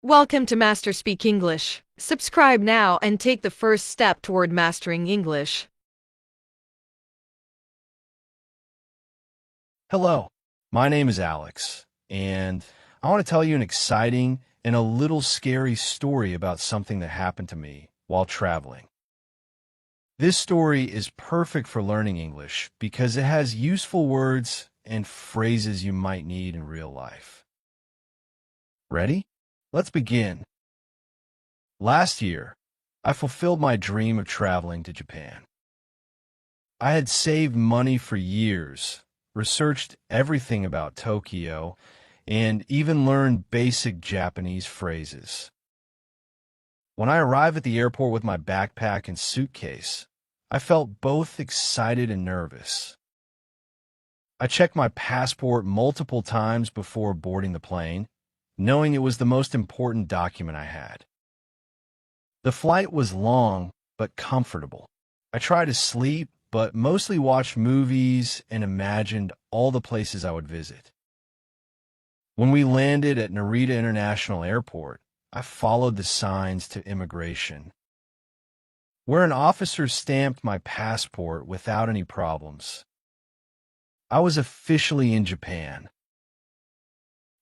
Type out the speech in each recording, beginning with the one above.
Welcome to Master Speak English. Subscribe now and take the first step toward mastering English. Hello, my name is Alex, and I want to tell you an exciting and a little scary story about something that happened to me while traveling. This story is perfect for learning English because it has useful words and phrases you might need in real life. Ready? Let's begin. Last year, I fulfilled my dream of traveling to Japan. I had saved money for years, researched everything about Tokyo, and even learned basic Japanese phrases. When I arrived at the airport with my backpack and suitcase, I felt both excited and nervous. I checked my passport multiple times before boarding the plane, knowing it was the most important document I had. The flight was long but comfortable. I tried to sleep, but mostly watched movies and imagined all the places I would visit. When we landed at Narita International Airport, I followed the signs to immigration, where an officer stamped my passport without any problems. I was officially in Japan.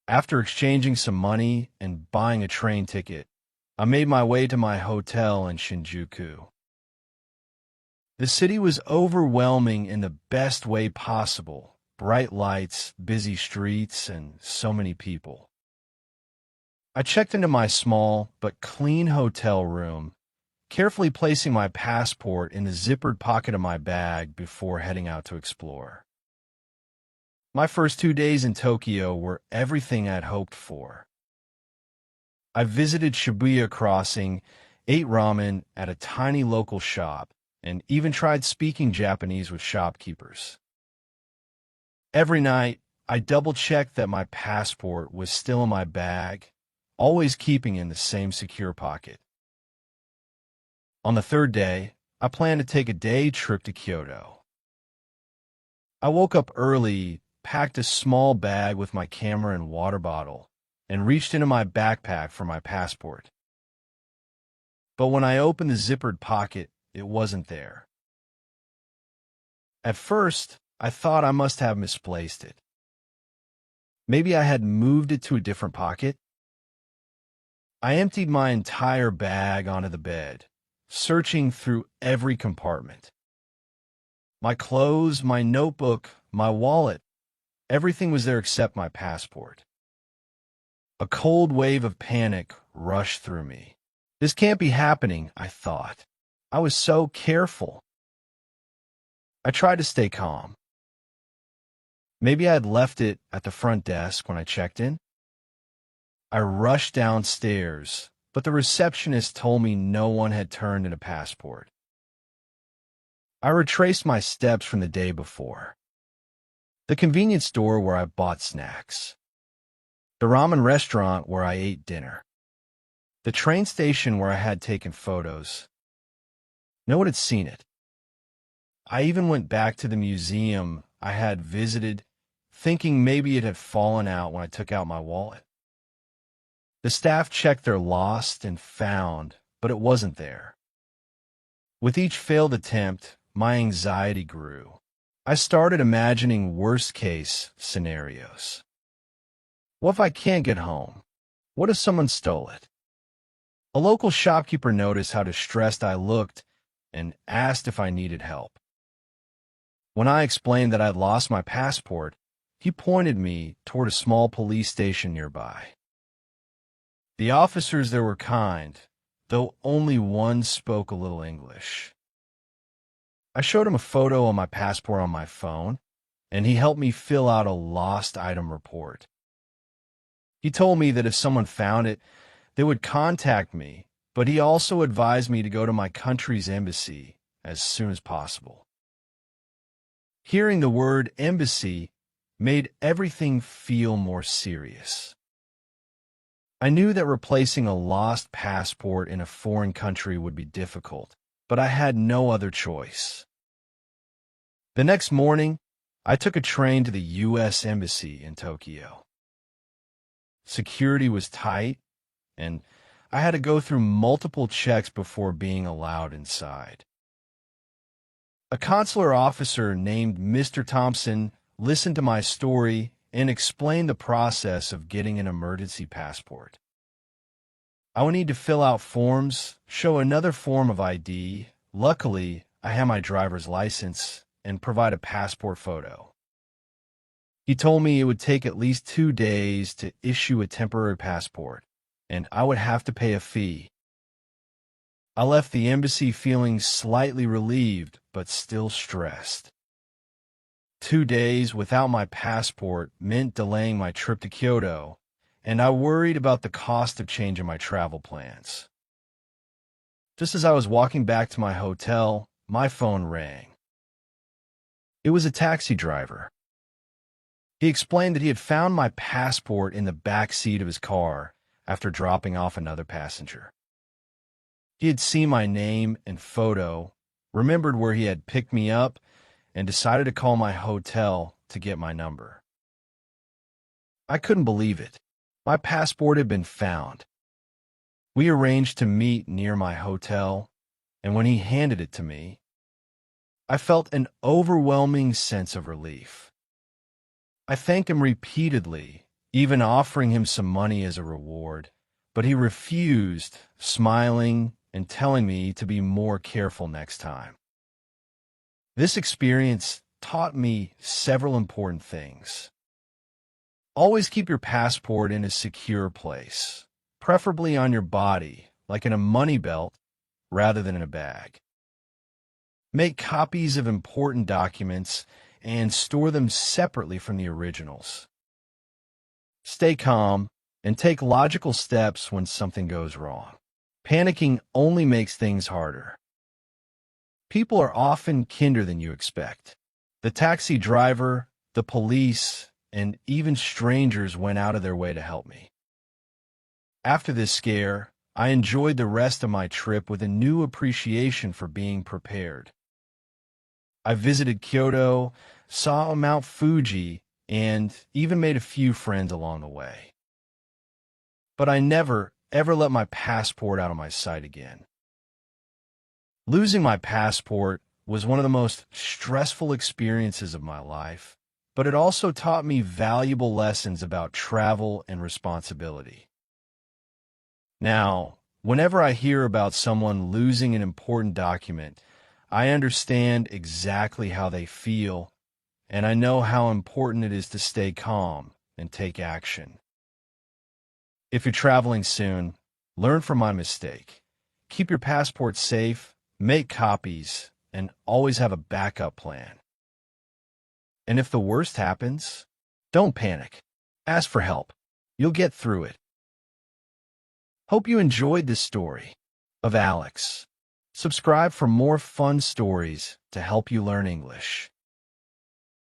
After exchanging some money and buying a train ticket, I made my way to my hotel in Shinjuku. The city was overwhelming in the best way possible. Bright lights, busy streets, and so many people. I checked into my small but clean hotel room, carefully placing my passport in the zippered pocket of my bag before heading out to explore. My first 2 days in Tokyo were everything I'd hoped for. I visited Shibuya Crossing, ate ramen at a tiny local shop, and even tried speaking Japanese with shopkeepers. Every night, I double-checked that my passport was still in my bag, always keeping it in the same secure pocket. On the third day, I planned to take a day trip to Kyoto. I woke up early, packed a small bag with my camera and water bottle, and reached into my backpack for my passport. But when I opened the zippered pocket, it wasn't there. At first, I thought I must have misplaced it. Maybe I had moved it to a different pocket. I emptied my entire bag onto the bed, searching through every compartment. My clothes, my notebook, my wallet, everything was there except my passport. A cold wave of panic rushed through me. This can't be happening, I thought. I was so careful. I tried to stay calm. Maybe I had left it at the front desk when I checked in. I rushed downstairs, but the receptionist told me no one had turned in a passport. I retraced my steps from the day before. The convenience store where I bought snacks. The ramen restaurant where I ate dinner. The train station where I had taken photos. No one had seen it. I even went back to the museum I had visited, thinking maybe it had fallen out when I took out my wallet. The staff checked their lost and found, but it wasn't there. With each failed attempt, my anxiety grew. I started imagining worst-case scenarios. What if I can't get home? What if someone stole it? A local shopkeeper noticed how distressed I looked and asked if I needed help. When I explained that I'd lost my passport, he pointed me toward a small police station nearby. The officers there were kind, though only one spoke a little English. I showed him a photo of my passport on my phone, and he helped me fill out a lost item report. He told me that if someone found it, they would contact me, but he also advised me to go to my country's embassy as soon as possible. Hearing the word embassy made everything feel more serious. I knew that replacing a lost passport in a foreign country would be difficult, but I had no other choice. The next morning, I took a train to the U.S. Embassy in Tokyo. Security was tight, and I had to go through multiple checks before being allowed inside. A consular officer named Mr. Thompson listened to my story and explained the process of getting an emergency passport. I would need to fill out forms, show another form of ID. Luckily, I had my driver's license, and provide a passport photo. He told me it would take at least 2 days to issue a temporary passport, and I would have to pay a fee. I left the embassy feeling slightly relieved, but still stressed. 2 days without my passport meant delaying my trip to Kyoto, and I worried about the cost of changing my travel plans. Just as I was walking back to my hotel, my phone rang. It was a taxi driver. He explained that he had found my passport in the back seat of his car after dropping off another passenger. He had seen my name and photo, remembered where he had picked me up, and decided to call my hotel to get my number. I couldn't believe it. My passport had been found. We arranged to meet near my hotel, and when he handed it to me, I felt an overwhelming sense of relief. I thanked him repeatedly, even offering him some money as a reward, but he refused, smiling and telling me to be more careful next time. This experience taught me several important things. Always keep your passport in a secure place, preferably on your body, like in a money belt, rather than in a bag. Make copies of important documents and store them separately from the originals. Stay calm and take logical steps when something goes wrong. Panicking only makes things harder. People are often kinder than you expect. The taxi driver, the police, and even strangers went out of their way to help me. After this scare, I enjoyed the rest of my trip with a new appreciation for being prepared. I visited Kyoto, saw Mount Fuji, and even made a few friends along the way. But I never, ever let my passport out of my sight again. Losing my passport was one of the most stressful experiences of my life, but it also taught me valuable lessons about travel and responsibility. Now, whenever I hear about someone losing an important document, I understand exactly how they feel, and I know how important it is to stay calm and take action. If you're traveling soon, learn from my mistake. Keep your passport safe, make copies, and always have a backup plan. And if the worst happens, don't panic. Ask for help. You'll get through it. Hope you enjoyed this story of Alex. Subscribe for more fun stories to help you learn English.